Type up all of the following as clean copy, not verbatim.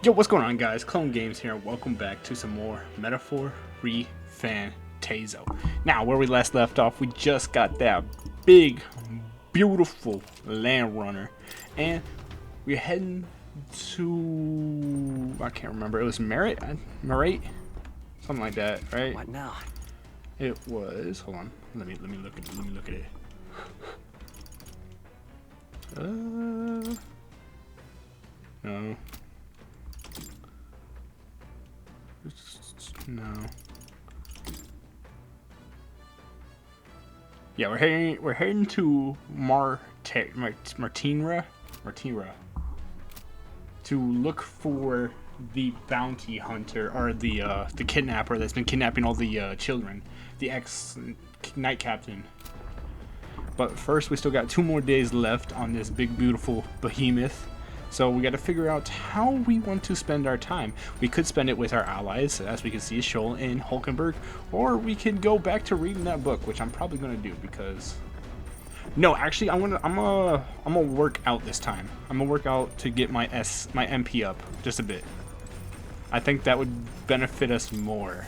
Yo, what's going on, guys? Clone Games here, and welcome back to some more Metaphor ReFantazio. Now, where we last left off, we just got that big, beautiful land runner, and we're heading to, I can't remember, it was Merit? Something like that, right? What now? It was, hold on, let me look at it. No. No. Yeah, we're heading to Martinra to look for the bounty hunter, or the kidnapper that's been kidnapping all the children, the ex-knight captain. But first, we still got 2 more days left on this big, beautiful behemoth. So we got to figure out how we want to spend our time. We could spend it with our allies, as we can see, Scholl and Hulkenberg, or we could go back to reading that book, which I'm probably gonna do because. No, actually, I'm gonna work out this time. I'm gonna work out to get my MP up just a bit. I think that would benefit us more.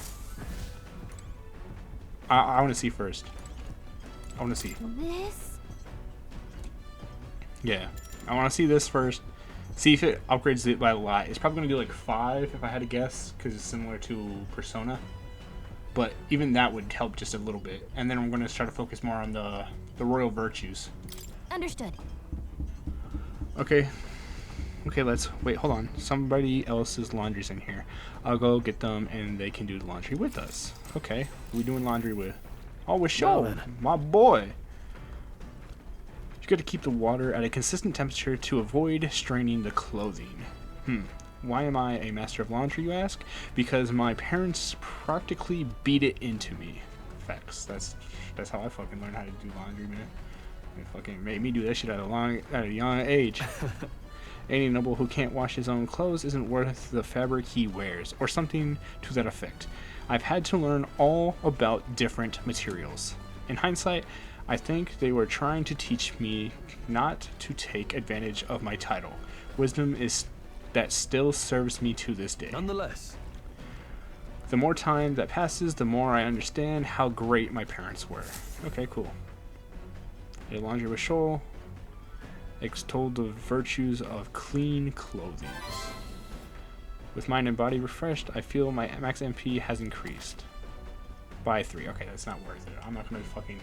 I want to see first. I want to see. This? Yeah, I want to see this first. See if it upgrades it by a lot. It's probably going to do like 5 if I had to guess, because it's similar to Persona. But even that would help just a little bit. And then I'm going to try to focus more on the royal virtues. Understood. Okay. Okay, let's wait. Hold on. Somebody else's laundry's in here. I'll go get them, and they can do the laundry with us. Okay. Who we doing laundry with? Oh, with Scholl, my boy. You got to keep the water at a consistent temperature to avoid straining the clothing. Why am I a master of laundry, you ask? Because my parents practically beat it into me. Facts. That's how I fucking learned how to do laundry, man. They fucking made me do that shit at a young age. Any noble who can't wash his own clothes isn't worth the fabric he wears, or something to that effect. I've had to learn all about different materials. In hindsight, I think they were trying to teach me not to take advantage of my title. Wisdom is that still serves me to this day. Nonetheless, The more time that passes, the more I understand how great my parents were. Okay, cool. A laundry with Scholl extolled the virtues of clean clothing. With mind and body refreshed, I feel my max MP has increased by 3. Okay, that's not worth it. I'm not gonna fucking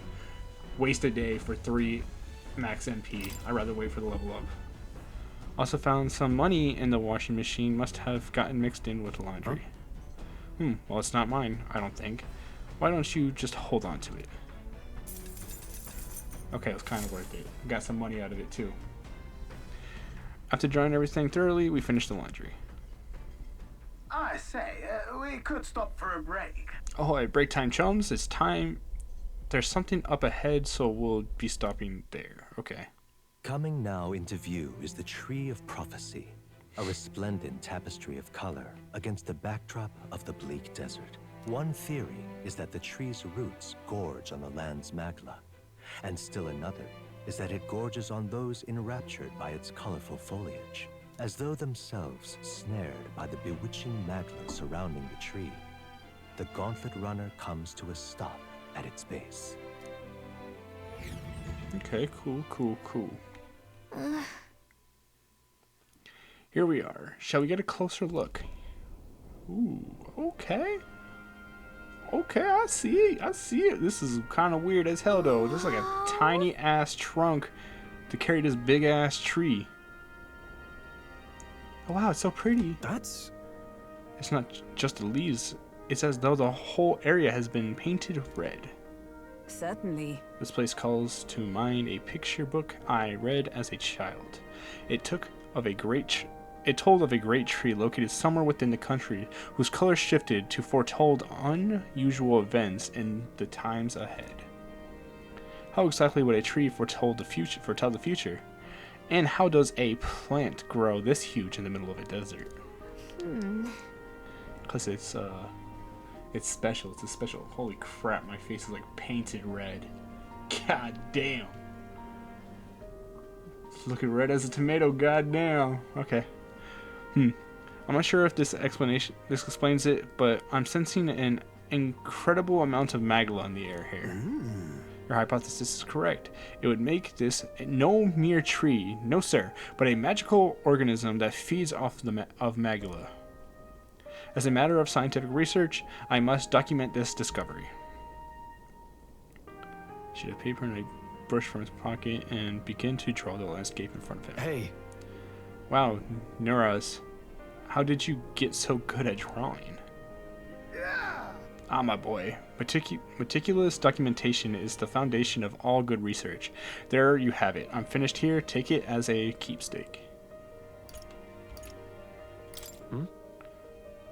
waste a day for 3 max MP. I'd rather wait for the level up. Also found some money in the washing machine. Must have gotten mixed in with the laundry. Well, it's not mine, I don't think. Why don't you just hold on to it? Okay, it was kind of worth it. Got some money out of it too. After drying everything thoroughly, we finished the laundry. I say, we could stop for a break. Oh, hey, break time, chums. It's time. There's something up ahead, so we'll be stopping there. Okay. Coming now into view is the Tree of Prophecy, a resplendent tapestry of color against the backdrop of the bleak desert. One theory is that the tree's roots gorge on the land's magla, and still another is that it gorges on those enraptured by its colorful foliage, as though themselves snared by the bewitching magla surrounding the tree. The gauntlet runner comes to a stop at its base. Okay, cool. Here we are. Shall we get a closer look? Ooh, okay. Okay, I see it. This is kind of weird as hell, though. This is like a tiny ass trunk to carry this big ass tree. Oh wow, it's so pretty. It's not just the leaves. It's as though the whole area has been painted red. Certainly. This place calls to mind a picture book I read as a child. It told of a great tree located somewhere within the country whose color shifted to foretold unusual events in the times ahead. How exactly would a tree foretell the future? And how does a plant grow this huge in the middle of a desert? Because it's special. It's a special. Holy crap, my face is like painted red. God damn. It's looking red as a tomato, goddamn. Okay. I'm not sure if this explains it, but I'm sensing an incredible amount of magla in the air here. Your hypothesis is correct. It would make this no mere tree, no sir, but a magical organism that feeds off of magla. As a matter of scientific research, I must document this discovery. Sheet of paper and a brush from his pocket and begin to draw the landscape in front of him. Hey, Wow, Nuraz, how did you get so good at drawing? Ah, my boy. Meticulous documentation is the foundation of all good research. There you have it. I'm finished here. Take it as a keepsake.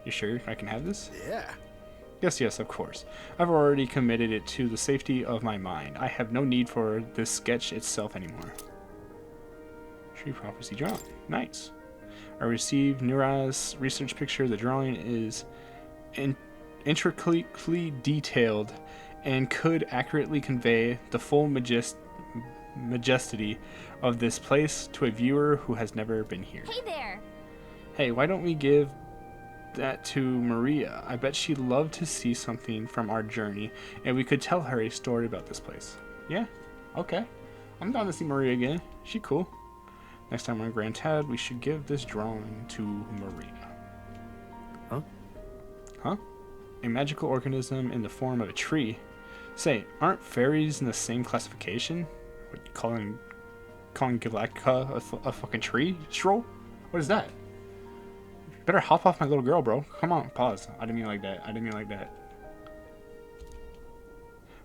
You sure I can have this? Yeah. Yes, of course. I've already committed it to the safety of my mind. I have no need for this sketch itself anymore. Tree prophecy drawn. Nice. I received Nuraz's research picture. The drawing is intricately detailed and could accurately convey the full majesty of this place to a viewer who has never been here. Hey there! Hey, why don't we give that to Maria? I bet she'd love to see something from our journey, and we could tell her a story about this place. Yeah? Okay. I'm down to see Maria again. She cool. Next time we're in Grand Tad, we should give this drawing to Maria. Huh? A magical organism in the form of a tree. Say, aren't fairies in the same classification? What, calling Galactica a fucking tree? Stroll? What is that? You better hop off my little girl, bro. Come on, pause. I didn't mean like that.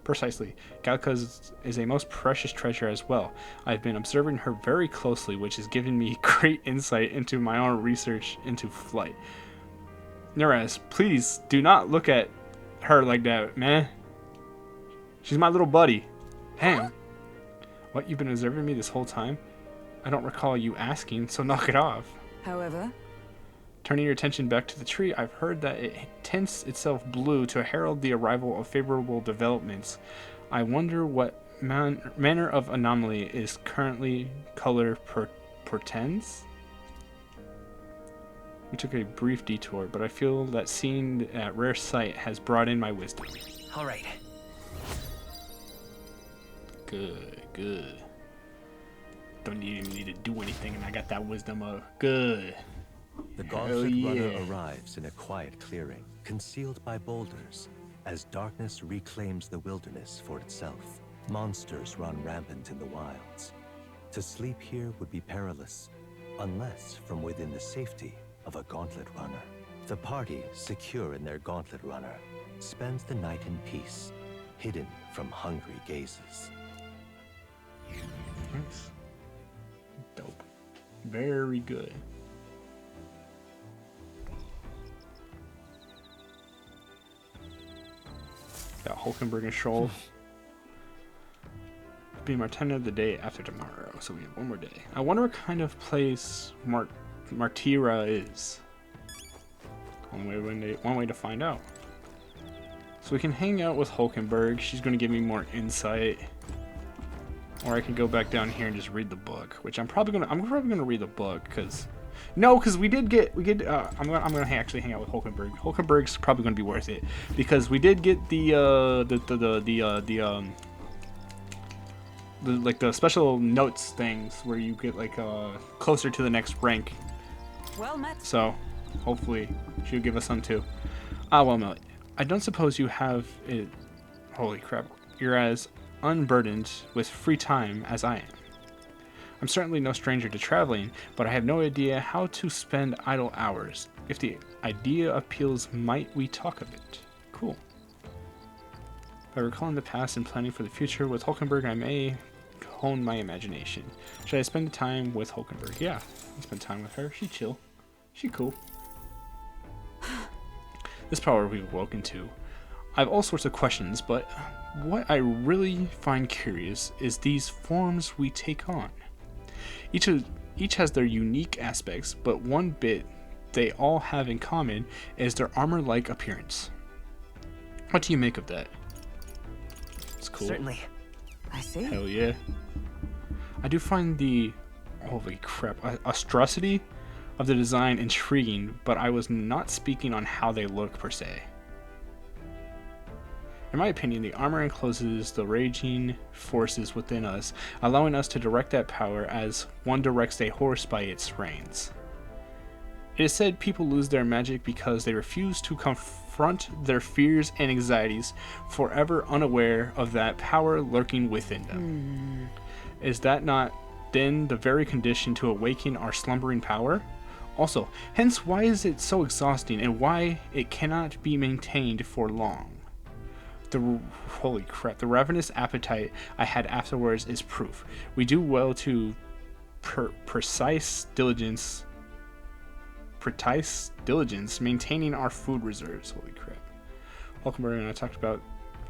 Precisely. Galactica is a most precious treasure as well. I've been observing her very closely, which has given me great insight into my own research into flight. Nuraz, please do not look at her like that, man. She's my little buddy. Damn. What, you've been observing me this whole time? I don't recall you asking, so knock it off. However, Turning your attention back to the tree, I've heard that it tints itself blue to herald the arrival of favorable developments. I wonder what manner of anomaly is currently color portends? We took a brief detour, but I feel that seeing that rare sight has brought in my wisdom. All right. Good. Don't even need to do anything, and I got that wisdom of good. The Hell gauntlet runner yeah. arrives in a quiet clearing, concealed by boulders, as darkness reclaims the wilderness for itself. Monsters run rampant in the wilds. To sleep here would be perilous, unless from within the safety of a gauntlet runner. The party, secure in their gauntlet runner, spends the night in peace, hidden from hungry gazes. Nice. Dope. Very good. Got Hulkenberg and Scholl. Be Martina the day after tomorrow, so we have one more day. I wonder what kind of place Martira is. One way to find out. So we can hang out with Hulkenberg. She's going to give me more insight. Or I can go back down here and just read the book, which I'm probably gonna read the book because I'm gonna actually hang out with Hulkenberg. Hulkenberg's probably gonna be worth it because we did get the special notes things where you get like closer to the next rank. well met. So hopefully she'll give us some too. Well, no, I don't suppose you have it. Holy crap, you're as unburdened with free time as I am. I'm certainly no stranger to traveling, but I have no idea how to spend idle hours. If the idea appeals, might we talk of it? Cool. By recalling the past and planning for the future with Hulkenberg, I may hone my imagination. Should I spend time with Hulkenberg? Yeah, I'll spend time with her. She chill. She cool. This power we've woken to. I have all sorts of questions, but what I really find curious is these forms we take on. Each has their unique aspects, but one bit they all have in common is their armor-like appearance. What do you make of that? It's cool. Certainly. I see. Hell yeah. I do find the, holy crap, astrosity of the design intriguing, but I was not speaking on how they look per se. In my opinion, the armor encloses the raging forces within us, allowing us to direct that power as one directs a horse by its reins. It is said people lose their magic because they refuse to confront their fears and anxieties, forever unaware of that power lurking within them. Is that not then the very condition to awaken our slumbering power? Also, hence why is it so exhausting and why it cannot be maintained for long? Holy crap, the ravenous appetite I had afterwards is proof. We do well to precise diligence maintaining our food reserves. Holy crap. Hulkenberg and I talked about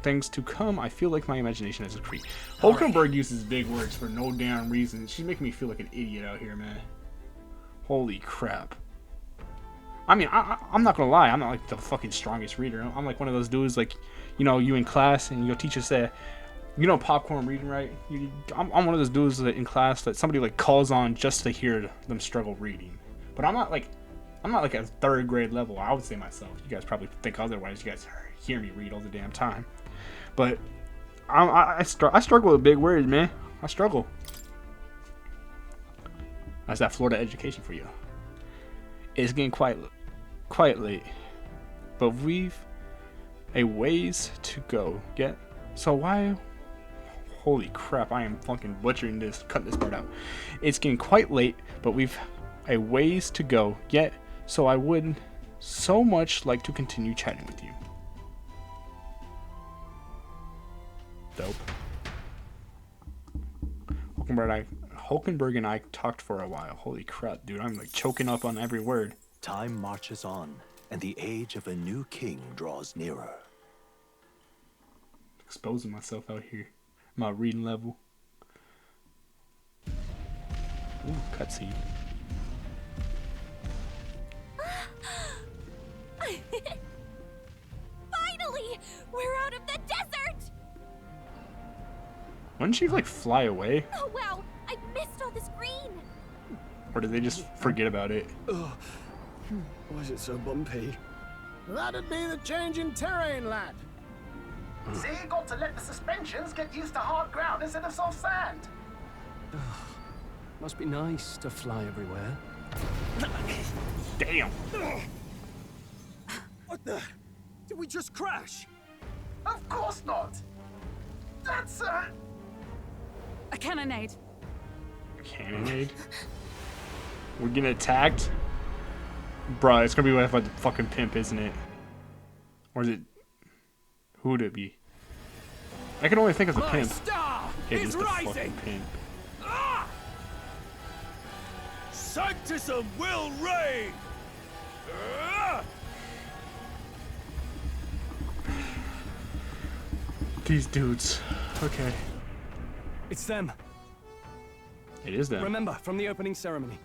things to come. I feel like my imagination has a creep. Hulkenberg uses big words for no damn reason. She's making me feel like an idiot out here, man. Holy crap. I mean, I'm not gonna lie, I'm not like the fucking strongest reader. I'm like one of those dudes, like, you know, you in class and your teacher say, you know, popcorn reading, right? I'm one of those dudes that in class that somebody like calls on just to hear them struggle reading. But I'm not like at third grade level, I would say myself. You guys probably think otherwise. You guys hear me read all the damn time. But I struggle with big words, man. I struggle. That's that Florida education for you. It's getting quite late, but we've a ways to go. Get so why? Holy crap! I am fucking butchering this. Cut this part out. It's getting quite late, but we've a ways to go. Yet, so I would so much like to continue chatting with you. Dope. Hulkenberg and I talked for a while. Holy crap, dude. I'm like choking up on every word. Time marches on, and the age of a new king draws nearer. Exposing myself out here. My reading level. Ooh, cutscene. Finally! We're out of the desert! Wouldn't she like fly away? Oh wow, I missed all this green! Or did they just forget about it? Why is it so bumpy? That'd be the change in terrain, lad. See, you got to let the suspensions get used to hard ground instead of soft sand. Must be nice to fly everywhere. Damn. What the? Did we just crash? Of course not. That's A cannonade. Cannonade? We're getting attacked? Bruh, it's gonna be like the fucking pimp, isn't it? Or is it... Who would it be? I can only think of the My pimp. star It is is the rising. fucking pimp. Sanctism will reign. These dudes. Okay. It's them. It is them. Remember, from the opening ceremony.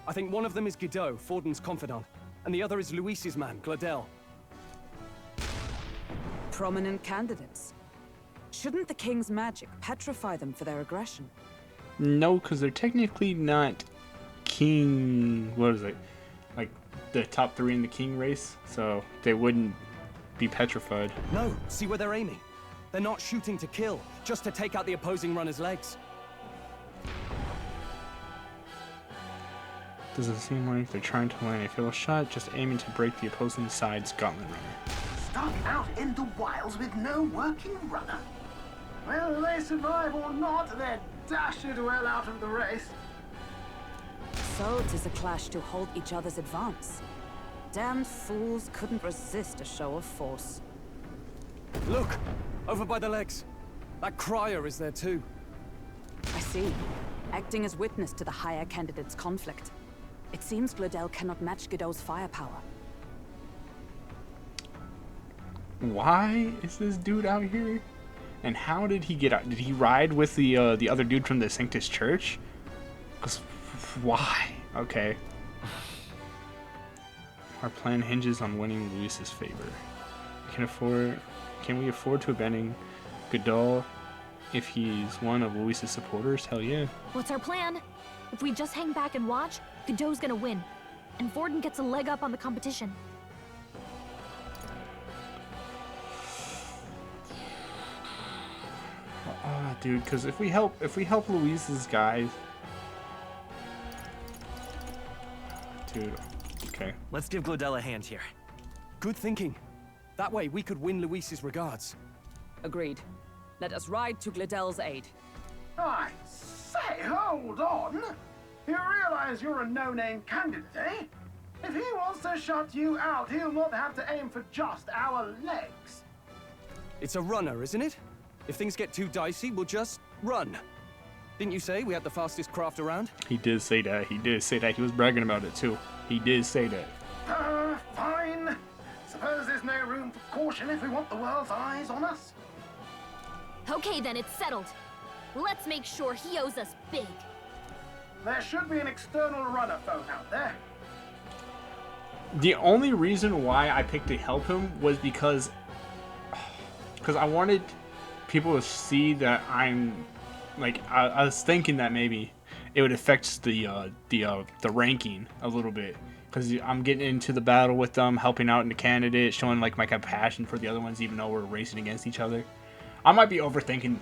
I think one of them is Guido, Forden's confidant, and the other is Luis's man, Gladel. Prominent candidates. Shouldn't the king's magic petrify them for their aggression? No, because they're technically not king... What is it? Like, the top 3 in the king race. So, they wouldn't be petrified. No, see where they're aiming. They're not shooting to kill, just to take out the opposing runner's legs. Does it seem like they're trying to land a fatal shot, just aiming to break the opposing side's gauntlet runner? stuck out in the wilds with no working runner. Whether they survive or not, they're dashed well out of the race. So 'tis a clash to hold each other's advance. Damned fools couldn't resist a show of force. Look! Over by the legs. That crier is there too. I see. Acting as witness to the higher candidate's conflict. It seems Gladel cannot match Godot's firepower. Why is this dude out here? And how did he get out? Did he ride with the other dude from the Sanctus Church? 'Cause why? Okay. Our plan hinges on winning Luis's favor. Can we afford to abandon Godot if he's one of Luis's supporters? Hell yeah. What's our plan? If we just hang back and watch, Godot's gonna win. and Vorden gets a leg up on the competition. Dude, because if we help Luis's guys, dude. Okay. Let's give Glodell a hand here. Good thinking. That way we could win Luis's regards. Agreed. Let us ride to Glodell's aid. I say, hold on. You realize you're a no-name candidate, eh? If he wants to shut you out, he'll not have to aim for just our legs. It's a runner, isn't it? If things get too dicey, we'll just run. Didn't you say we had the fastest craft around? He did say that. He did say that. He was bragging about it too. He did say that. Fine. Suppose there's no room for caution if we want the world's eyes on us. Okay, then it's settled. Let's make sure he owes us big. There should be an external runner phone out there. The only reason why I picked to help him was because I wanted people to see that I'm like I was thinking that maybe it would affect the ranking a little bit, because I'm getting into the battle with them, helping out in the candidate, showing like my compassion for the other ones, even though we're racing against each other. I might be overthinking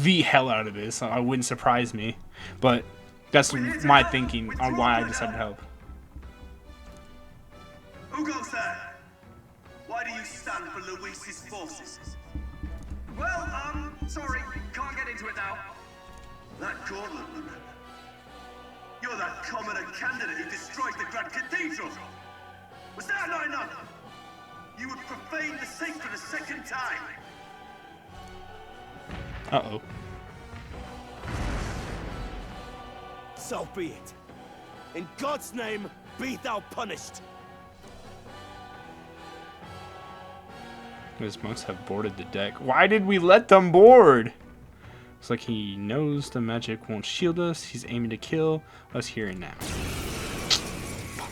the hell out of this. So it wouldn't surprise me, but that's my thinking on why I decided to help. Who goes there? Why do you stand for Luis's forces? Well, sorry, can't get into it now. That gauntlet runner. You're that commoner candidate who destroyed the Grand Cathedral. Was that not enough? You would profane the sacred a second time. Uh-oh. So be it. In God's name, be thou punished. Those monks have boarded the deck. Why did we let them board? It's like he knows the magic won't shield us. He's aiming to kill us here and now. Fuck.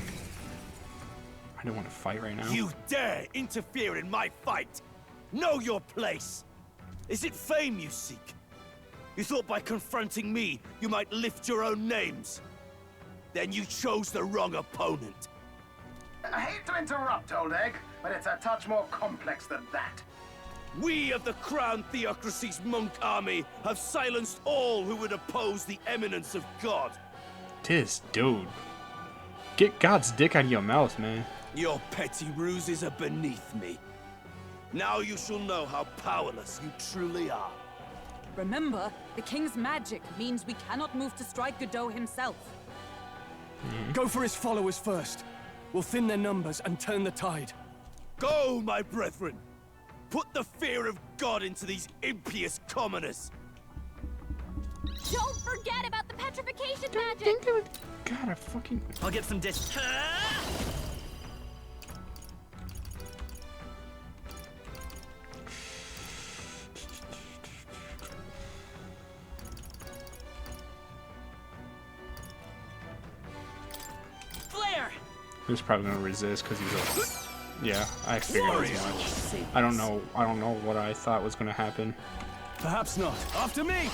I don't want to fight right now. You dare interfere in my fight? Know your place. Is it fame you seek? You thought by confronting me, you might lift your own names. Then you chose the wrong opponent. I hate to interrupt, old egg, but it's a touch more complex than that. We of the Crown Theocracy's monk army have silenced all who would oppose the eminence of God. This dude. Get God's dick out of your mouth, man. Your petty ruses are beneath me. Now you shall know how powerless you truly are. Remember, the king's magic means we cannot move to strike Godot himself. Go for his followers first. We'll thin their numbers and turn the tide. Go, my brethren! Put the fear of God into these impious commoners! Don't forget about the petrification magic! God, I fucking... I'll get some dish. Flare! He was probably gonna resist because he's a... Yeah, I figured as much. I don't know what I thought was gonna happen. Perhaps not. After me!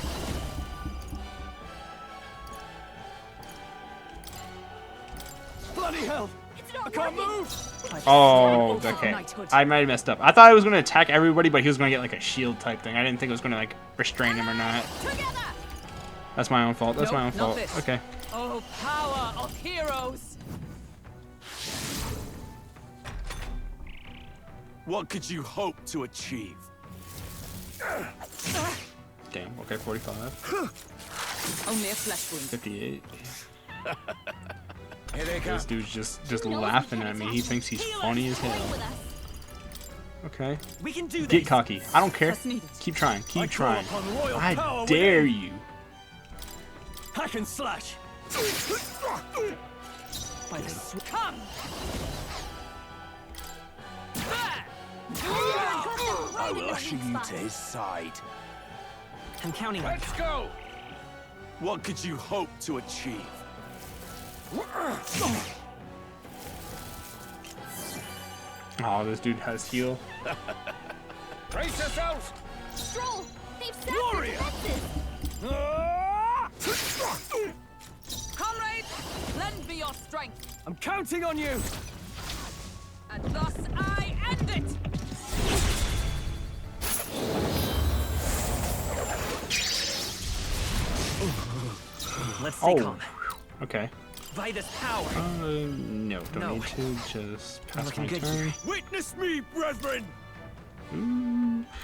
Bloody hell! It's not I can't working. move! Oh, okay. I might have messed up. I thought I was gonna attack everybody, but he was gonna get like a shield type thing. I didn't think it was gonna like restrain him or not. Together! That's my own fault. That's my own Nope, not fault. this. Okay. Oh, power of heroes! What could you hope to achieve? Damn. Okay, 45. Only a flesh wound. 58. Here they come. This dude's just He knows laughing we at can't me. attack He him. thinks he's Healers, funny as toy hell. with us. Okay. We can do Get this. cocky. I don't care. Just needed. Keep trying. I Keep call trying. upon royal I power dare within. you. Hack and slash! By the come! I will usher you to his side. I'm counting on you. Let's go! What could you hope to achieve? Oh, this dude has heal. Brace yourselves! Stroll! They've sapped Warrior! the defenses! Comrades, lend me your your strength, I'm counting on you! and thus I end it! Let's stay Oh. calm. Okay. By this power. No, don't No. need to. Just pass Looking my good turn. here. Witness me, brethren!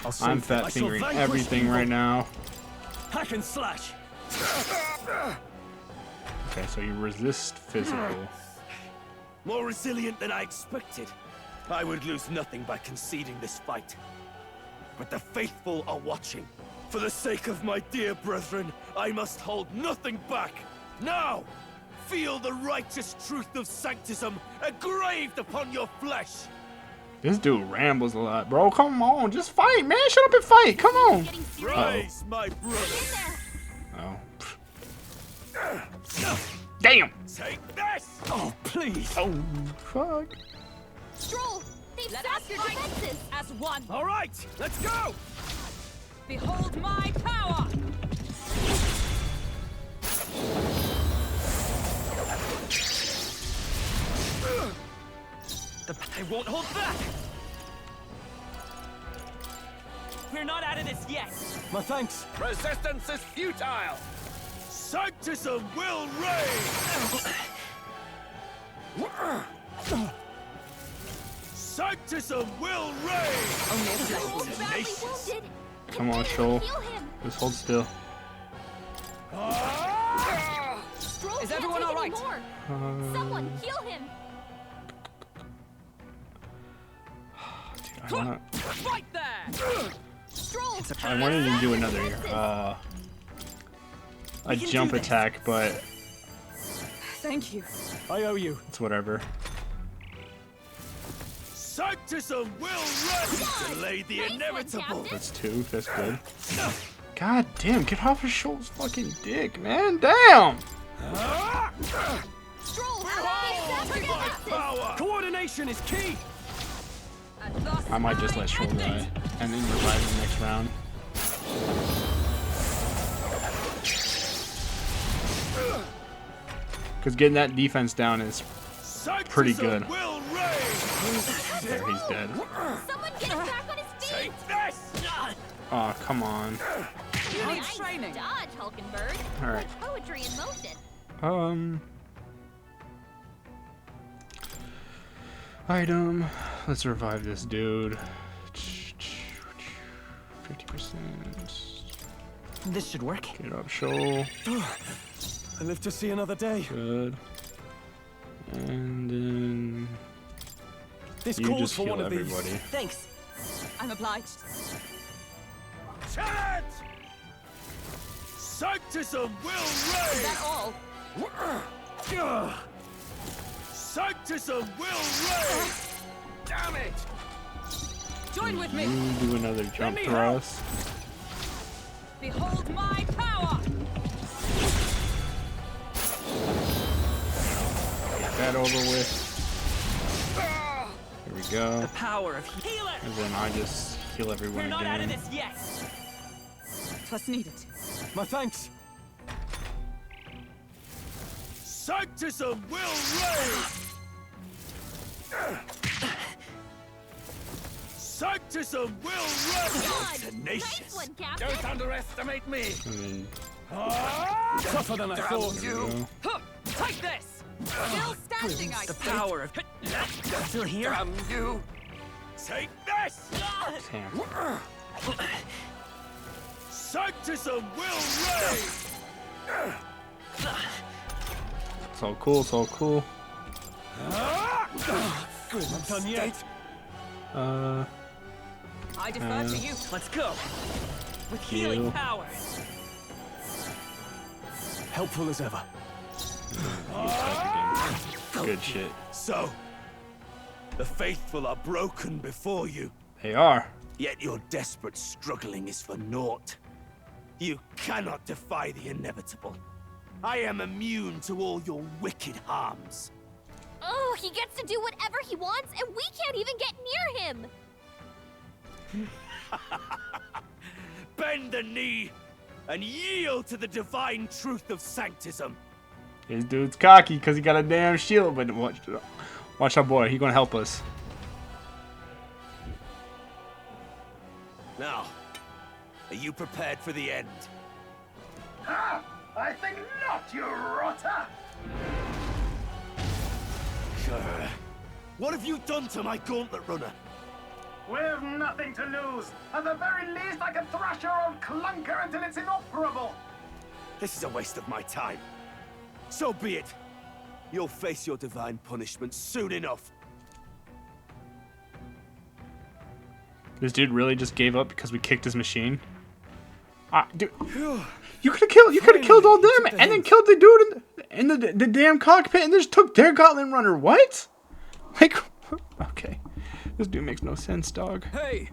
I'll save I'm them. fat I shall fingering vanquish everything evil. right now. Hack and slash! Okay, so you resist physical. More resilient than I expected. I would lose nothing by conceding this fight. But the faithful are watching. For the sake of my dear brethren, I must hold nothing back. Now, feel the righteous truth of sanctism engraved upon your flesh. This dude rambles a lot, bro. Come on, just fight, man. Shut up and fight. Come on. Getting serious. Rise, my brothers. In there. Oh. Damn. Take this! Oh, please! Oh, fuck. Stroll, they've Let sapped us your fight. defenses. As one, All right, let's go! behold my power! I won't hold back! We're not out of this yet! My thanks. Resistance is futile! Sanctism will reign! Sanctism will reign! Stroll's badly Tenacious. wounded. Come on, Can Shoal. anyone heal him? Just hold still. Stroll Is can't everyone take all right? anymore. Someone heal him. Dude, Right there! Stroll. I wanted to do another a can jump do this. attack, but Thank you. I owe you. it's whatever. Sanctism will reign! Delay the Nice one, inevitable! Captain. That's two. That's good. God damn, get off of Shoal's fucking dick, man. Damn. Stroll, they've sapped your My defenses. power! Coordination is key! And thus I might just let Shoal end die it. and then revive him next round. Because getting that defense down is pretty good. Sanctism will reign! There, he's dead. Someone get him back on his feet. Take this! Oh, come on. You need Nice training. dodge, Hulkenberg. All right. Like poetry in motion. Item. Let's revive this dude. 50%. This should work. Get up, Shoal. I live to see another day. Good. And then This you calls just for heal one of everybody. these. Thanks. I'm obliged. Chant! Sanctism will Is reign! that all? Sanctism will reign! Damn it! Join with me. You do another jump me thrust. Behold my power! Get that over with. Here we go. The power of healer! And then I just heal everyone We're not out of again. this yet! Twas needed. My thanks. Sanctism will reign! Sanctism will reign! God, Tenacious! nice one, Captain. Don't underestimate me! And then Tougher than I thought. there we go. Huh, take this! Still standing, I The say. power of... Still here? Damn you! Take this! Damn. Sanctism will reign! It's all cool. It's all cool. I'm done yet. I defer to you. Let's go! With healing Heal. power! Helpful as ever. Good shit. So, the faithful are broken before you, They are. yet your desperate struggling is for naught. You cannot defy the inevitable. I am immune to all your wicked harms. Oh, he gets to do whatever he wants, and we can't even get near him. Bend the knee and yield to the divine truth of sanctism. This dude's cocky because he got a damn shield, but watch our boy. He gonna help us. Now, are you prepared for the end? Ha! I think not, you rotter! What have you done to my gauntlet runner? We've nothing to lose. At the very least, I can thrash your old clunker until it's inoperable. This is a waste of my time. So be it. You'll face your divine punishment soon enough. This dude really just gave up because we kicked his machine. Dude, you could have killed all them and then killed the dude in the damn cockpit and just took their gauntlet runner. What? Like, okay, this dude makes no sense, dog. Hey,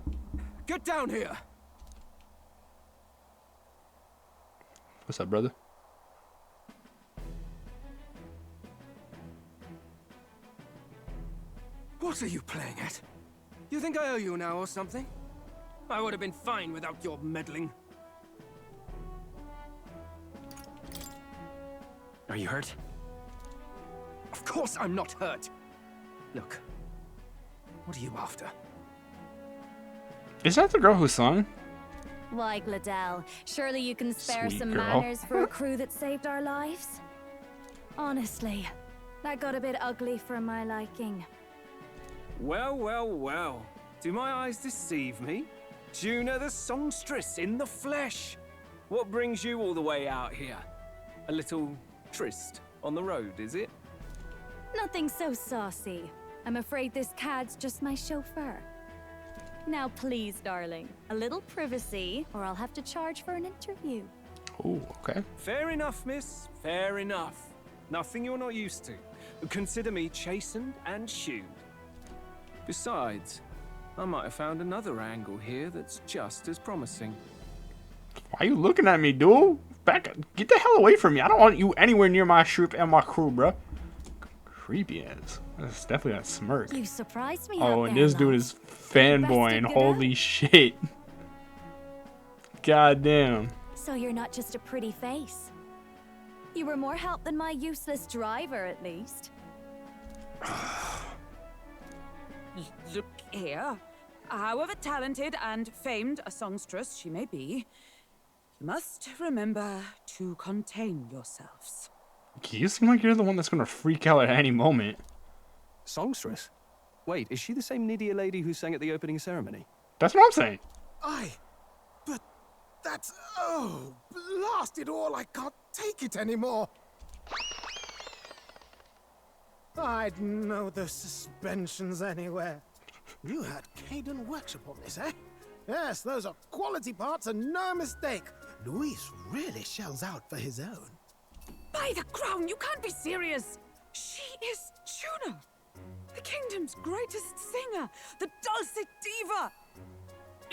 get down here. What's up, brother? What are you playing at? You think I owe you now or something? I would have been fine without your meddling. Are you hurt? Of course I'm not hurt. Look, what are you after? Is that the girl who sung? Why, Gladell, surely you can spare Sweet some girl. manners for a crew that saved our lives? Honestly, that got a bit ugly for my liking. Well, well, well. Do my eyes deceive me? Juna the songstress in the flesh. What brings you all the way out here? A little tryst on the road, is it? Nothing so saucy. I'm afraid this cad's just my chauffeur. Now please, darling, a little privacy, or I'll have to charge for an interview. Oh, okay. Fair enough, miss. Fair enough. Nothing you're not used to. Consider me chastened and shooed. Besides, I might have found another angle here that's just as promising. Why are you looking at me, dude? Get the hell away from me. I don't want you anywhere near my ship and my crew, bro. Creepy ass. That's definitely a smirk. You surprised me. Oh, out and there, this dude love. is fanboying. Bested Holy good shit. God damn. So you're not just a pretty face. You were more help than my useless driver, at least. Look here. However talented and famed a songstress she may be, you must remember to contain yourselves. You seem like you're the one that's gonna freak out at any moment. Songstress? Wait, is she the same Nydia lady who sang at the opening ceremony? That's what I'm saying. But that's... Oh, blast it all, I can't take it anymore. I'd know the suspensions anywhere. You had Caden workshop on this, eh? Yes, those are quality parts and no mistake. Luis really shells out for his own. By the crown, you can't be serious! She is Juna, the kingdom's greatest singer, the dulcet diva!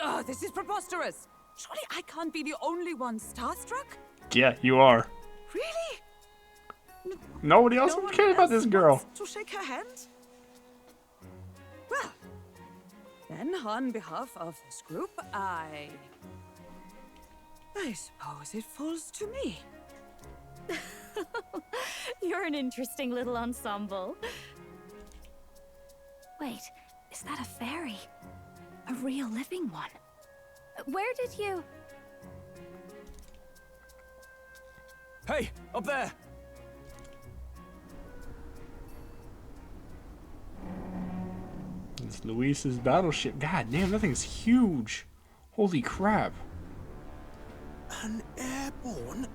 Oh, this is preposterous! Surely I can't be the only one starstruck? Yeah, you are. Really? Nobody else No would one care about else this girl. wants to shake her hand? Well, then on behalf of this group, I suppose it falls to me. You're an interesting little ensemble. Wait, is that a fairy? A real living one? Where did you... Hey, up there! It's Luis's battleship. God damn, that thing's huge. Holy crap. An airborne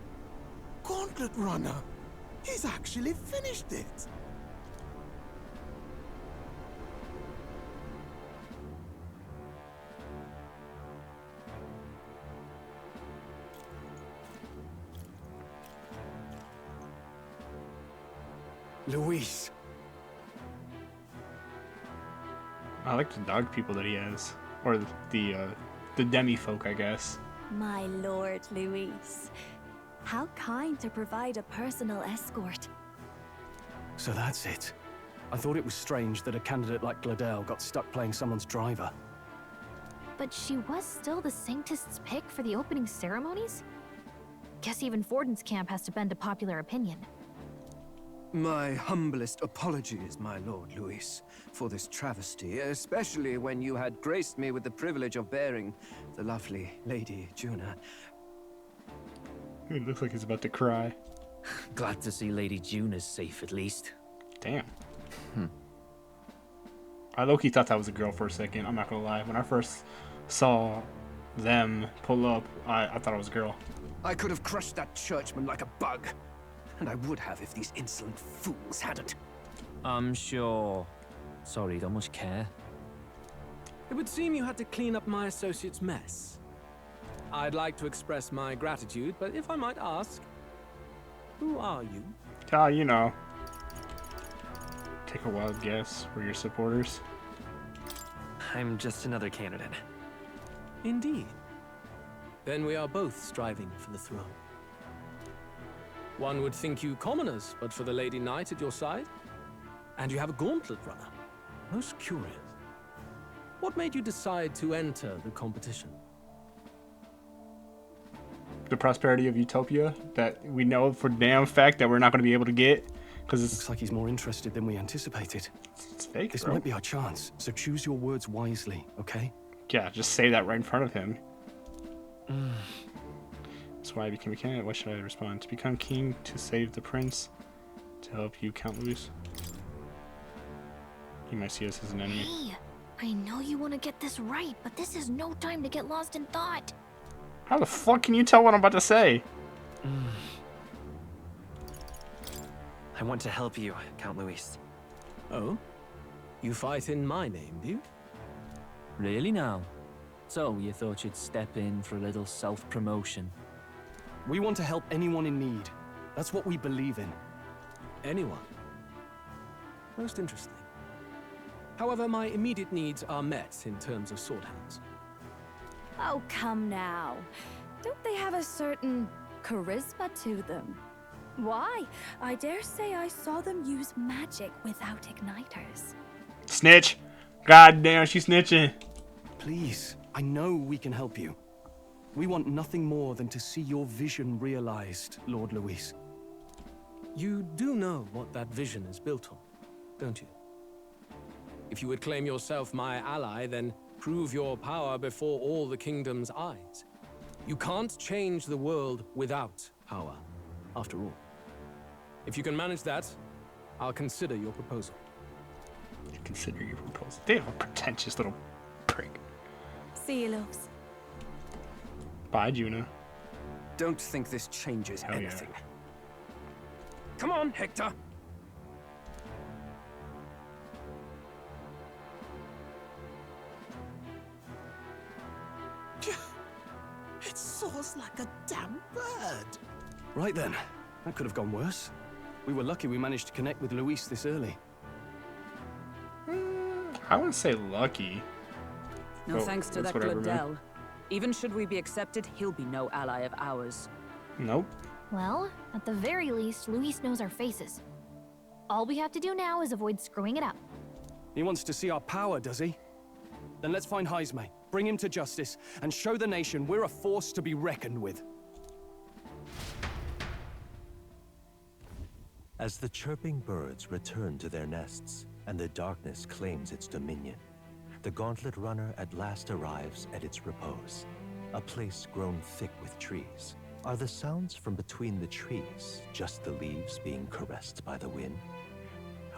gauntlet runner. He's actually finished it. Luis. I like the dog people that he has. Or the demi-folk, I guess. My lord, Luis. How kind to provide a personal escort. So that's it. I thought it was strange that a candidate like Gladell got stuck playing someone's driver. But she was still the Sanctist's pick for the opening ceremonies? Guess even Forden's camp has to bend to popular opinion. My humblest apologies, my lord Luis, for this travesty, especially when you had graced me with the privilege of bearing the lovely Lady Juna. He looks like he's about to cry. Glad to see Lady Juna's safe at least. Damn. I low-key thought that was a girl for a second. I'm not gonna lie. When I first saw them pull up, I thought it was a girl. I could have crushed that churchman like a bug. And I would have if these insolent fools hadn't. I'm sure. Sorry, don't much care. It would seem you had to clean up my associate's mess. I'd like to express my gratitude, but if I might ask, who are you? You know. Take a wild guess. We're your supporters. I'm just another candidate. Indeed. Then we are both striving for the throne. One would think you commoners, but for the Lady Knight at your side. And you have a gauntlet runner. Most curious. What made you decide to enter the competition? The prosperity of Utopia that we know for damn fact that we're not going to be able to get. Because Looks like he's more interested than we anticipated. It's fake, This bro. might be our chance, so choose your words wisely, okay? Yeah, just say that right in front of him. That's why I became a candidate. What should I respond? To become king, to save the prince, to help you, Count Luis. He might see us as an enemy. Hey, I know you want to get this right, but this is no time to get lost in thought. How the fuck can you tell what I'm about to say? I want to help you, Count Luis. Oh? You fight in my name, do you? Really now? So, you thought you'd step in for a little self-promotion? We want to help anyone in need. That's what we believe in. Anyone? Most interesting. However, my immediate needs are met in terms of sword hands. Oh, come now. Don't they have a certain charisma to them? Why? I dare say I saw them use magic without igniters. Snitch! God damn, she's snitching. Please, I know we can help you. We want nothing more than to see your vision realized, Lord Luis. You do know what that vision is built on, don't you? If you would claim yourself my ally, then prove your power before all the kingdom's eyes. You can't change the world without power, after all. If you can manage that, I'll consider your proposal. Consider your proposal. Damn, a pretentious little prick. See you, loves. Bye, Juna. Don't think this changes Hell yeah. anything. Come on, Hector. It soars like a damn bird. Right then, that could have gone worse. We were lucky we managed to connect with Luis this early. I wouldn't say lucky. No Oh, thanks to that's that whatever, man. Gladell. Even should we be accepted, he'll be no ally of ours. Nope. Well, at the very least, Luis knows our faces. All we have to do now is avoid screwing it up. He wants to see our power, does he? Then let's find Heisme, bring him to justice, and show the nation we're a force to be reckoned with. As the chirping birds return to their nests and the darkness claims its dominion, the Gauntlet Runner at last arrives at its repose, a place grown thick with trees. Are the sounds from between the trees just the leaves being caressed by the wind?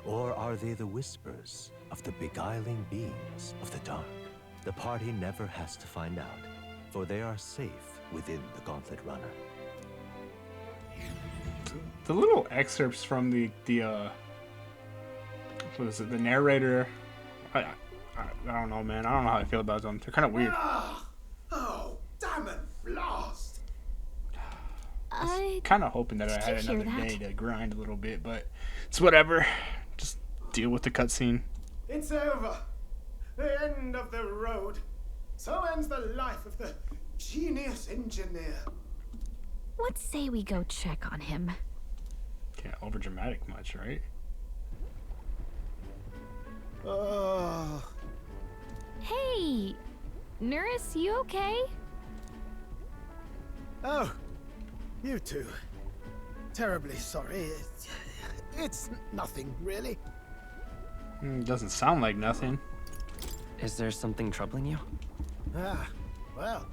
Or are they the whispers of the beguiling beings of the dark? The party never has to find out, for they are safe within the Gauntlet Runner. The little excerpts from the what is it, the narrator, I don't know, man. I don't know how I feel about them. They're kind of weird. Oh, damn it, blast! Kind of hoping that I had another day to grind a little bit, but it's whatever. Just deal with the cutscene. It's over. The end of the road. So ends the life of the genius engineer. What say we go check on him? Can't over dramatic much, right? Hey, nurse, you okay? Oh, you two. Terribly sorry. It's nothing, really. Doesn't sound like nothing. Is there something troubling you? Ah, well,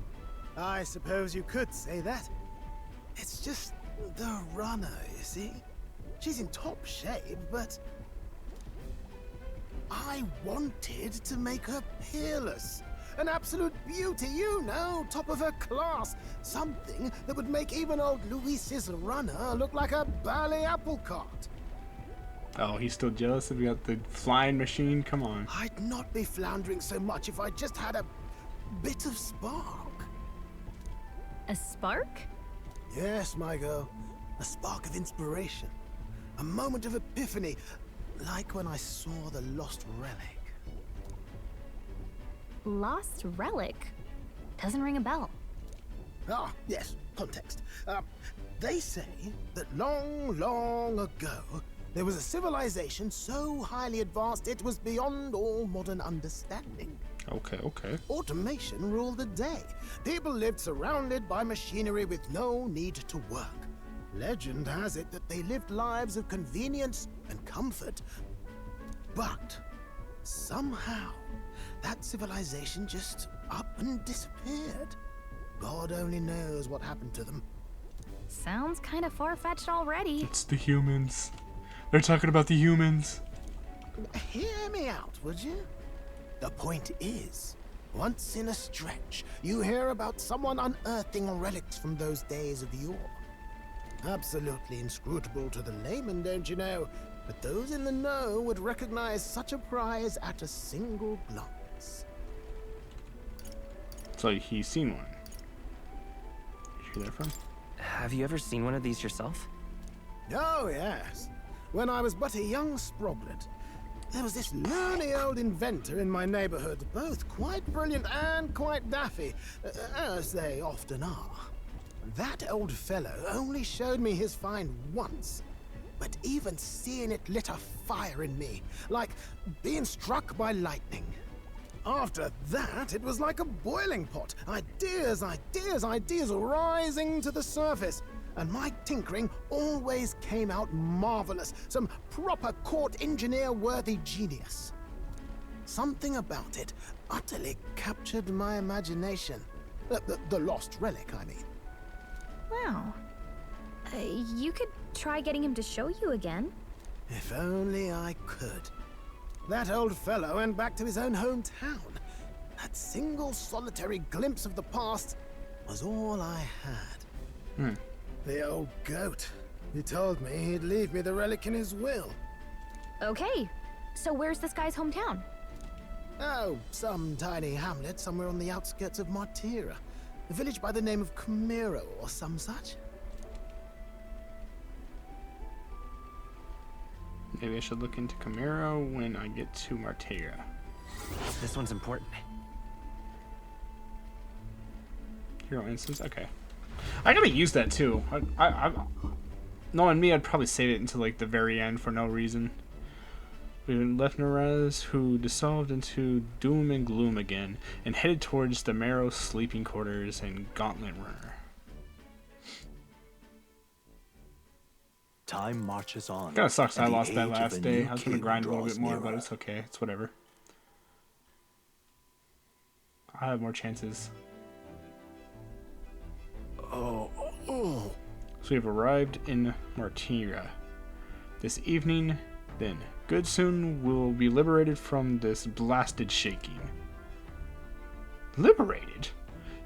I suppose you could say that. It's just the runner, you see? She's in top shape, but I wanted to make her peerless. An absolute beauty, you know, top of her class. Something that would make even old Luis's runner look like a bally apple cart. Oh, he's still jealous of the flying machine? Come on. I'd not be floundering so much if I just had a bit of spark. A spark? Yes, my girl. A spark of inspiration. A moment of epiphany, like when I saw the lost relic. Lost relic? Doesn't ring a bell. Ah, yes, context. They say that long, long ago, there was a civilization so highly advanced it was beyond all modern understanding. Okay, okay. Automation ruled the day. People lived surrounded by machinery with no need to work. Legend has it that they lived lives of convenience and comfort. But somehow, that civilization just up and disappeared. God only knows what happened to them. Sounds kind of far-fetched already. It's the humans. They're talking about the humans. Hear me out, would you? The point is, once in a stretch, you hear about someone unearthing relics from those days of yore. Absolutely inscrutable to the layman, don't you know? But those in the know would recognize such a prize at a single glance. So he's seen one. Where'd you get that from? Have you ever seen one of these yourself? Oh, yes. When I was but a young sproglet, there was this loony old inventor in my neighborhood, both quite brilliant and quite daffy, as they often are. That old fellow only showed me his find once, but even seeing it lit a fire in me, like being struck by lightning. After that, it was like a boiling pot. Ideas, ideas, ideas rising to the surface. And my tinkering always came out marvelous. Some proper court engineer-worthy genius. Something about it utterly captured my imagination. The lost relic, I mean. Wow. You could try getting him to show you again. If only I could. That old fellow went back to his own hometown. That single solitary glimpse of the past was all I had. The old goat. He told me he'd leave me the relic in his will. Okay, so where's this guy's hometown? Oh, some tiny hamlet somewhere on the outskirts of Martira. A village by the name of Camiro or some such. Maybe I should look into Camaro when I get to Martira. This one's important. Hero instance? Okay. I gotta use that too. Knowing me, I'd probably save it until like the very end for no reason. We left Nerez, who dissolved into doom and gloom again, and headed towards the Marrow sleeping quarters and Gauntlet Runner. Time marches on. Kinda sucks I lost that age of last the day. new I was gonna king grind a little draws bit more, but nearer. it's okay. It's whatever. I have more chances. Oh. So we've arrived in Martira. This evening, then, good soon we'll be liberated from this blasted shaking. Liberated?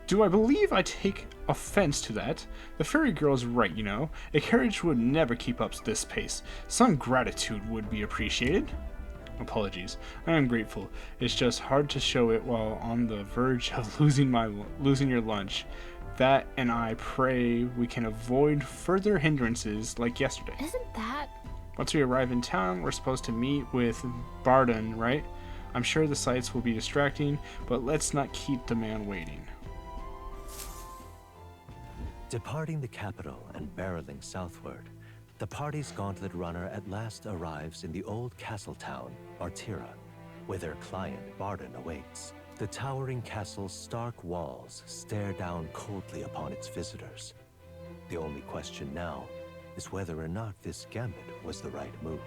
Do I believe I take offense to that? The fairy girl's right, you know. A carriage would never keep up this pace. Some gratitude would be appreciated. Apologies. I am grateful. It's just hard to show it while on the verge of losing your lunch. That, and I pray we can avoid further hindrances like yesterday. Isn't that... Once we arrive in town, we're supposed to meet with Barden, right? I'm sure the sights will be distracting, but let's not keep the man waiting. Departing the capital and barreling southward, the party's gauntlet runner at last arrives in the old castle town, Martira, where their client Barden awaits. The towering castle's stark walls stare down coldly upon its visitors. The only question now is whether or not this gambit was the right move.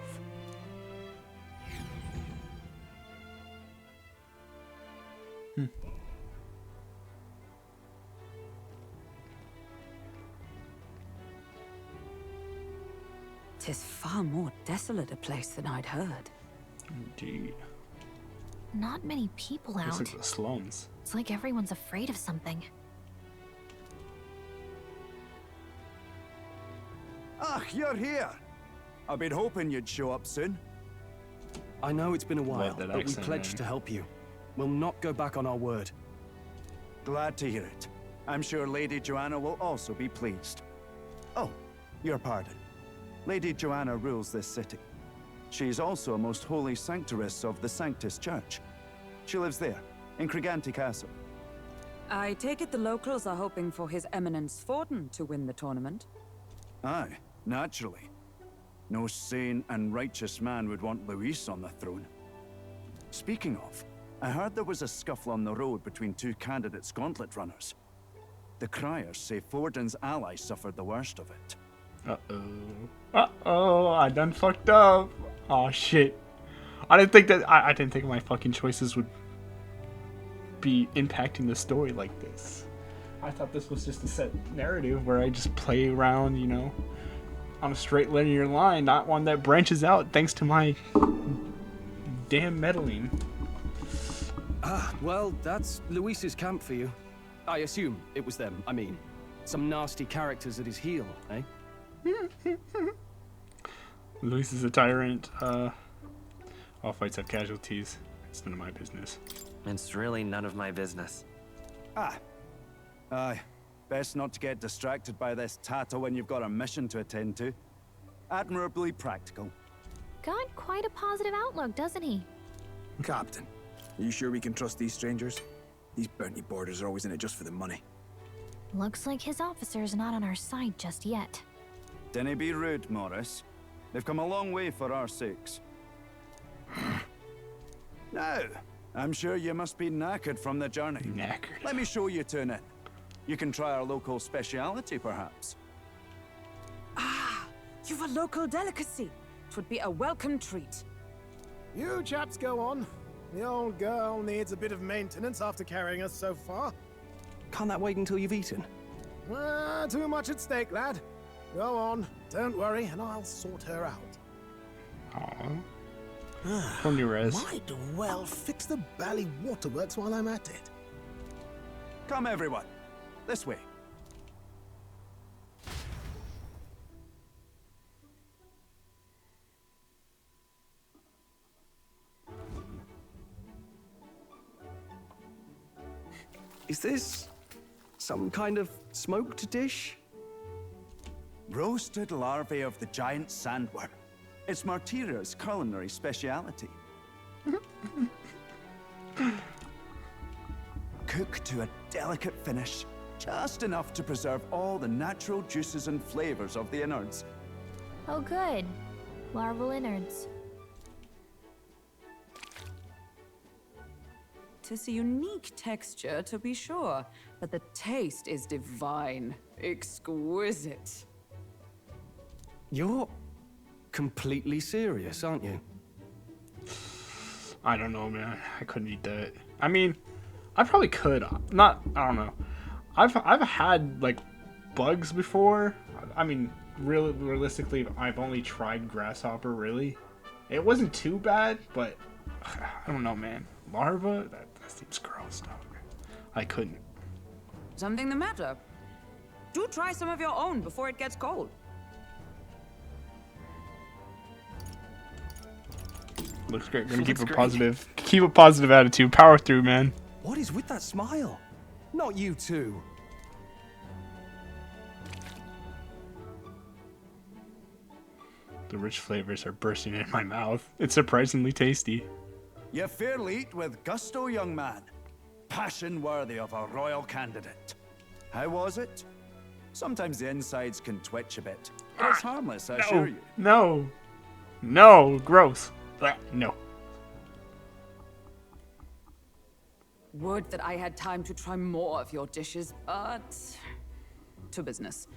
Tis far more desolate a place than I'd heard. Indeed. Not many people out. Looks like the slums. It's like everyone's afraid of something. Ah, you're here. I've been hoping you'd show up soon. I know it's been a while, Love that but we accent, pledged man. to help you. We'll not go back on our word. Glad to hear it. I'm sure Lady Joanna will also be pleased. Oh, your pardon. Lady Joanna rules this city. She is also a most holy sanctoress of the Sanctus Church. She lives there, in Criganti Castle. I take it the locals are hoping for His Eminence Forden to win the tournament? Aye, naturally. No sane and righteous man would want Luis on the throne. Speaking of, I heard there was a scuffle on the road between two candidates gauntlet runners. The criers say Forden's ally suffered the worst of it. Uh-oh. Uh-oh, I done fucked up. Oh shit. I didn't think my fucking choices would be impacting the story like this. I thought this was just a set narrative where I just play around, you know, on a straight linear line, not one that branches out thanks to my damn meddling. Ah, well, that's Luis's camp for you. I assume it was them. I mean, some nasty characters at his heel, eh? Luis is a tyrant. All fights have casualties. It's none of my business. It's really none of my business. Ah. Aye. Best not to get distracted by this tattle when you've got a mission to attend to. Admirably practical. Got quite a positive outlook, doesn't he? Captain, are you sure we can trust these strangers? These bounty boarders are always in it just for the money. Looks like his officer's not on our side just yet. Dinna be rude, Morris. They've come a long way for our sakes. Now, I'm sure you must be knackered from the journey. Knackered. Let me show you to an inn. You can try our local speciality, perhaps. Ah, you've a local delicacy. It would be a welcome treat. You chaps go on. The old girl needs a bit of maintenance after carrying us so far. Can't that wait until you've eaten? Too much at stake, lad. Go on, don't worry, and I'll sort her out. Aww. From your res. Might well fix the bally waterworks while I'm at it. Come, everyone. This way. Is this some kind of smoked dish? Roasted larvae of the giant sandworm. It's Martira's culinary speciality. Cooked to a delicate finish, just enough to preserve all the natural juices and flavors of the innards. Oh good. Larval innards. Tis a unique texture, to be sure, but the taste is divine. Exquisite. You're completely serious, aren't you? I don't know, man. I couldn't eat that. I mean, I probably could. I don't know. I've had like bugs before. I mean, really, realistically, I've only tried grasshopper. Really, it wasn't too bad, but I don't know, man. Larva, that seems gross, dog. I couldn't. Something the matter? Do try some of your own before it gets cold. Looks great. Gonna keep a positive attitude. Power through, man. What is with that smile? Not you two. The rich flavors are bursting in my mouth. It's surprisingly tasty. You fairly eat with gusto, young man. Passion worthy of a royal candidate. How was it? Sometimes the insides can twitch a bit. But it's harmless, I assure you. No. No. Gross. No. Would that I had time to try more of your dishes, but to business.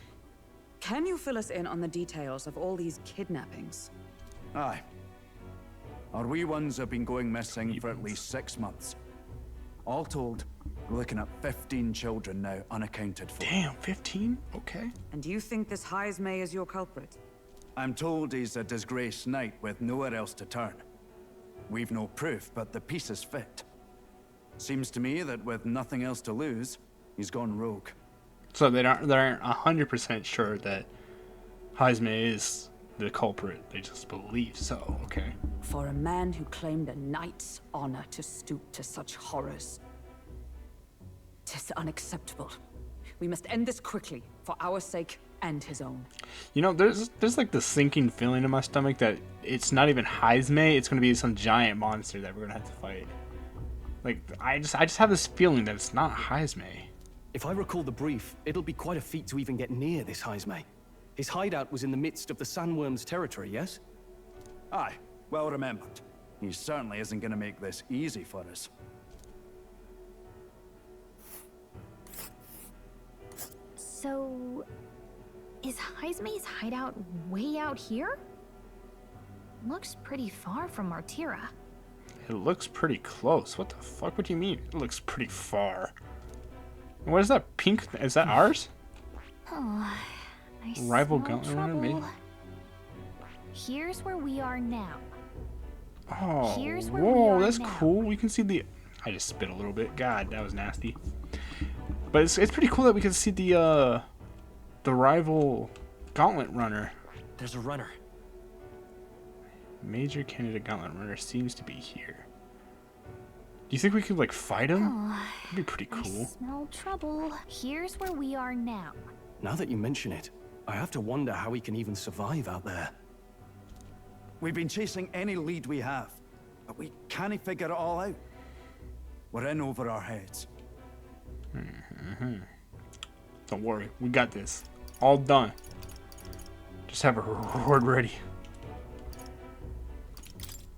Can you fill us in on the details of all these kidnappings? Aye. Our wee ones have been going missing for at least 6 months. All told, we're looking at 15 children now unaccounted for. Damn, 15? Okay. And you think this Heismay is your culprit? I'm told he's a disgraced knight with nowhere else to turn. We've no proof, but the pieces fit. Seems to me that with nothing else to lose, he's gone rogue. So they aren't 100% sure that Heismay is the culprit. They just believe so. Okay. For a man who claimed a knight's honor to stoop to such horrors. 'Tis unacceptable. We must end this quickly, for our sake and his own. You know, there's like this sinking feeling in my stomach that it's not even Heismay. It's going to be some giant monster that we're going to have to fight. Like, I just have this feeling that it's not Heismay. If I recall the brief, it'll be quite a feat to even get near this Heismay. His hideout was in the midst of the Sandworm's territory, yes? Aye, well remembered. He certainly isn't going to make this easy for us. So, is Heismay's hideout way out here? Looks pretty far from Martira. It looks pretty close. What the fuck? What do you mean? It looks pretty far. What is that pink? Is that ours? Oh, I Rival smell Gauntlet Runner, maybe? trouble. Here's where we are now. Oh, Here's where we whoa, are that's now. cool. We can see the... I just spit a little bit. God, that was nasty. But it's pretty cool that we can see the rival Gauntlet Runner. There's a runner. Major candidate Gauntlet Runner seems to be here. Do you think we could, like, fight him? Oh, That'd be pretty I cool. smell trouble. Here's where we are now. Now that you mention it, I have to wonder how he can even survive out there. We've been chasing any lead we have, but we can't figure it all out. We're in over our heads. Don't worry, we got this. All done. Just have a horde ready.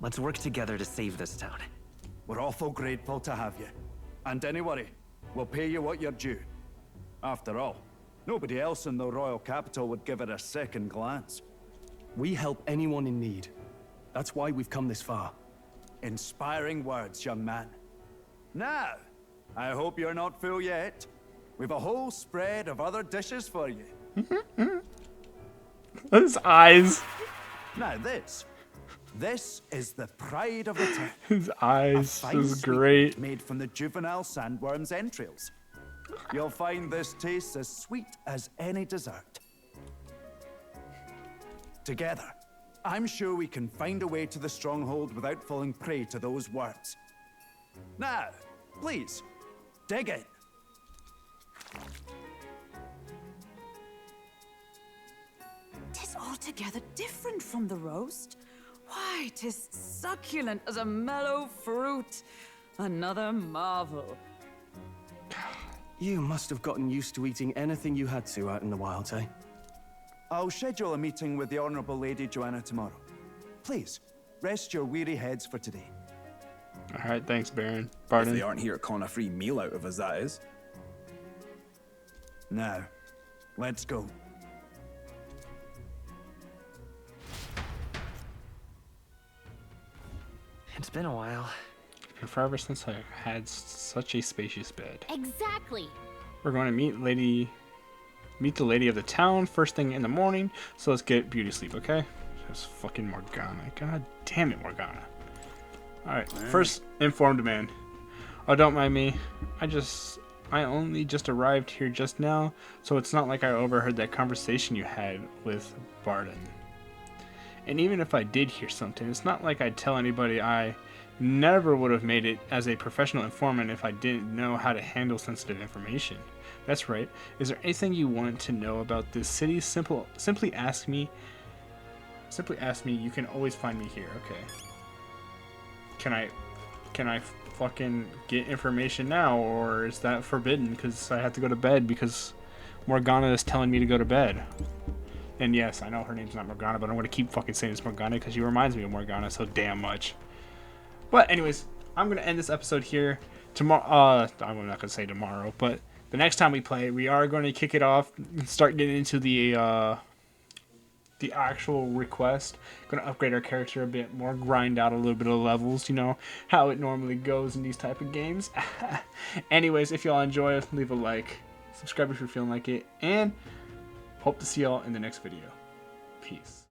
Let's work together to save this town. We're awful grateful to have you. And don't worry, we'll pay you what you're due. After all, nobody else in the royal capital would give it a second glance. We help anyone in need. That's why we've come this far. Inspiring words, young man. Now, I hope you're not full yet. We've a whole spread of other dishes for you. His eyes. Now this is the pride of the town. His eyes is great. Made from the juvenile sandworm's entrails. You'll find this tastes as sweet as any dessert. Together, I'm sure we can find a way to the stronghold without falling prey to those worms. Now, please, dig in. Tis altogether different from the roast. Why, 'tis succulent as a mellow fruit. Another marvel. You must have gotten used to eating anything you had to out in the wilds, eh? I'll schedule a meeting with the Honourable Lady Joanna tomorrow. Please, rest your weary heads for today. Alright, thanks, Baron. If Pardon. they aren't here calling a free meal out of us, that is. Now, let's go. It's been a while. It's been forever since I had such a spacious bed. Exactly. We're going to meet the lady of the town first thing in the morning. So let's get beauty sleep, okay? Just fucking Morgana. God damn it, Morgana. Alright, first informed man. Oh, don't mind me. I only just arrived here just now, so it's not like I overheard that conversation you had with Barden. And even if I did hear something, it's not like I'd tell anybody. I never would have made it as a professional informant if I didn't know how to handle sensitive information. That's right. Is there anything you want to know about this city? Simply ask me. Simply ask me. You can always find me here. Okay. Can I fucking get information now, or is that forbidden because I have to go to bed because Morgana is telling me to go to bed? And yes, I know her name's not Morgana, but I'm going to keep fucking saying it's Morgana because she reminds me of Morgana so damn much. But anyways, I'm going to end this episode here. Tomorrow, I'm not going to say tomorrow, but the next time we play, we are going to kick it off and start getting into the actual request. Going to upgrade our character a bit more, grind out a little bit of levels, you know, how it normally goes in these type of games. Anyways, if y'all enjoy it, leave a like, subscribe if you're feeling like it, and hope to see y'all in the next video. Peace.